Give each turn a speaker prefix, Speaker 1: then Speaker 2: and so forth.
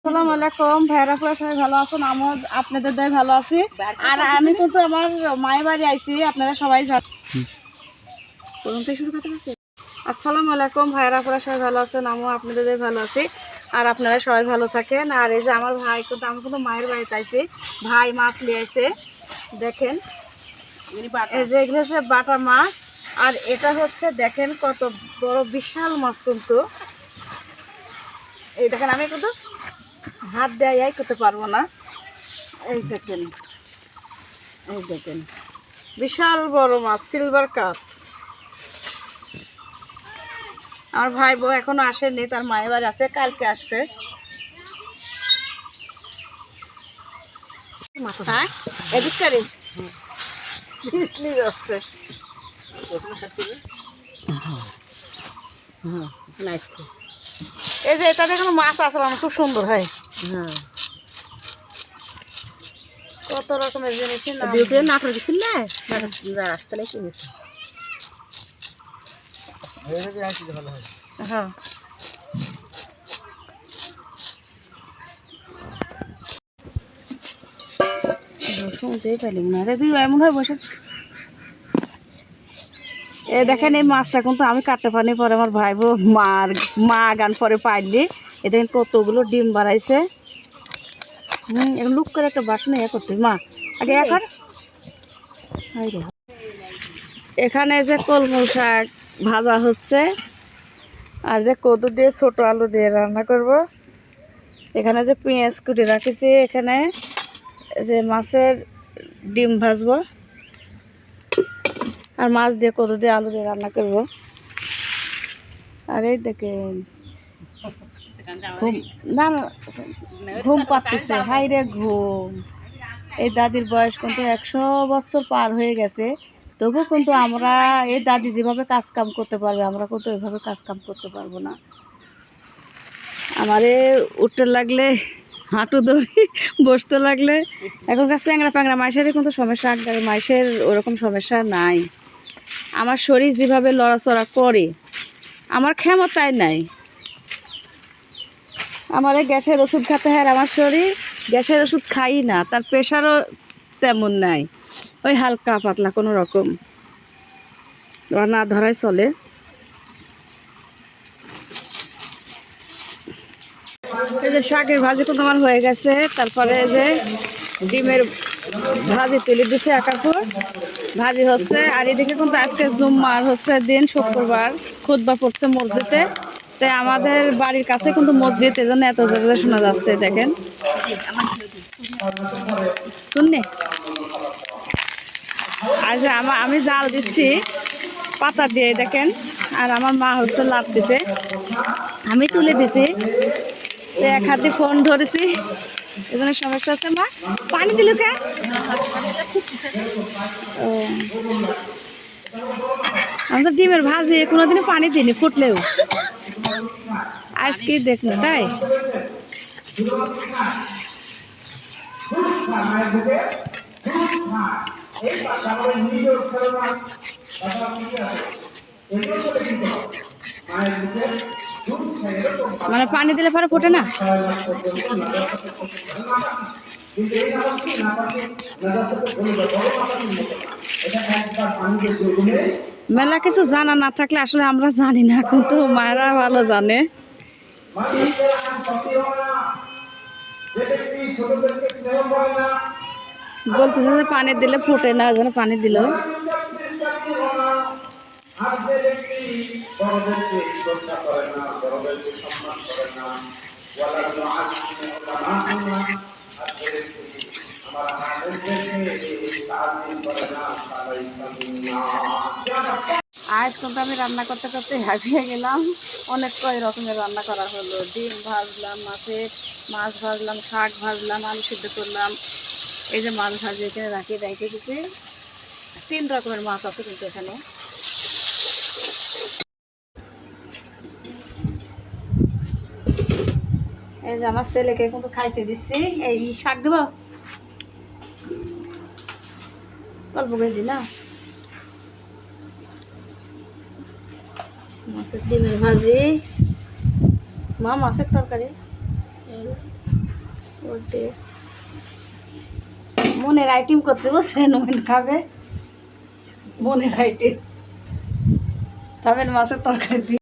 Speaker 1: আসসালামু আলাইকুম ভাইরা, পুরো সবাই ভালো আছেন? আমি আপনাদের দয় ভালো আছি। আর আমি কিন্তু আমার মায়ের বাড়ি আইছি, আপনারা সবাই জানেন। আসসালামু আলাইকুম ভাইরা, পুরো সবাই ভালো আছেন? আমি আপনাদের দয় ভালো আছি। আর আপনারা সবাই ভালো থাকেন। আর এই যে আমার ভাই কিন্তু আমি কিন্তু মায়ের বাড়িতে আইছি, ভাই মাছ নিয়ে আইছে। দেখেন এই যে এগুলো হচ্ছে বাটা মাছ। আর এটা হচ্ছে দেখেন কত বড় বিশাল মাছ কিন্তু। এই দেখেন আমি কিন্তু হাত দেয় করতে পারবো না। এই দেখেন, এই দেখেন বিশাল বড় মাছ, সিলভার কাপ। আমার ভাই বউ এখনো আসেনি, তার মায়ের বাড়ি আছে, কালকে আসবে। হ্যাঁ এদিককারি বিজলি যাচ্ছে। এই যে এটা দেখুন মাছ আসলে খুব সুন্দর হয়। হ্যাঁ কত রকমের জিনিস নাটক দিচ্ছিল না রাস্তায় কিনেছি। হ্যাঁ শুনতেই পাইলাম না রে, তুই এমন হয় বসেছি। এ দেখেন এই মাছটা কিন্তু আমি কাটতে পারিনি, পরে আমার ভাই বউ মা গান পরে পাইলি। এ দেখেন কতগুলো ডিম বাড়াইছে। লুক করে একটা বাসনে করতে মা আগে এখন। এখানে যে কলমু শাক ভাজা হচ্ছে, আর যে কদু দিয়ে ছোট আলু দিয়ে রান্না করব। এখানে যে পেঁয়াজ কুটি রাখেছি, এখানে যে মাছের ডিম ভাজবো, আর মাছ দিয়ে কদু দিয়ে আলু দিয়ে রান্না করব। আর এই দেখেন না ঘুম পাচ্ছে, হাই রে ঘুম। এই দাদির বয়স কিন্তু 100 বছর পার হয়ে গেছে, তবু কিন্তু আমরা এই দাদি যেভাবে কাজ কাম করতে পারবে, আমরা কিন্তু ওইভাবে কাজ কাম করতে পারবো না। আমারে উঠতে লাগলে হাঁটু ধরি, বসতে লাগলে এখনকার চ্যাংরা প্যাংরা মাইসেরই কিন্তু সমস্যা, আগের মাইসের ওরকম সমস্যা নাই। আমার শরীর যেভাবে লড়াচড়া করে, আমার ক্ষমতাই নাই। আমার গ্যাসের ওষুধ খেতে হয়, আমার শরীর গ্যাসের ওষুধ খাই না, তার প্রেশারও তেমন নাই, ওই হালকা পাতলা কোনো রকম না ধরাই চলে। এই যে শাকের ভাজি কিন্তু আমার হয়ে গেছে, তারপরে এই যে ডিমের ভাজি তুলে দিছে, একাপুর ভাজি হচ্ছে। আর এদিকে কিন্তু আজকে জুম্মার হচ্ছে দিন, শুক্রবার খুতবা পড়ছে মসজিদে। তাই আমাদের বাড়ির কাছে কিন্তু মসজিদ, এজন্য এত জোরে শোনা যাচ্ছে। দেখেন শুননি। আর যে আমি জাল দিচ্ছি পাতা দিয়ে, দেখেন। আর আমার মা হচ্ছে লাভ দিছে, আমি তুলে দিছি। তো এক হাতে ফোন ধরেছি, এজন্য সমস্যা আছে। মা পানি দিল কে? ও আমি তো ডিমের ভাজি কোনোদিনও পানি দিইনি, ফুটলেও আজকে দেখুন তাই। মানে পানি দিলে পরে ফোটে না। মেলা কিছু জানা না থাকলে আসলে আমরা জানি না, কিন্তু মায়েরা ভালো জানে। বলতেছে যে পানি দিলে ফোটে না, ওই জন্য পানি দিল। আজ কিন্তু আমি রান্না করতে করতে হাঁপিয়ে গেলাম। অনেক কয় রকমের রান্না করা হলো, ডিম ভাজলাম, মাছ ভাজলাম, শাক ভাজলাম, আলু সিদ্ধ করলাম। এই যে মাছ ভাজি এখানে রেখে দিছি, 3 রকমের মাছ আছে কিন্তু এখানে। এই যে আমার ছেলেকে কিন্তু খাইতে দিচ্ছি। এই শাক দেব অল্প করে দি না। মাছের ডিমের ভাজি, মা মাছের তরকারি। ওর দিয়ে মনের আইটেম করছে বুঝছেন, মন খাবে মনের আইটেম খাবেন মাছের তরকারি দিয়ে।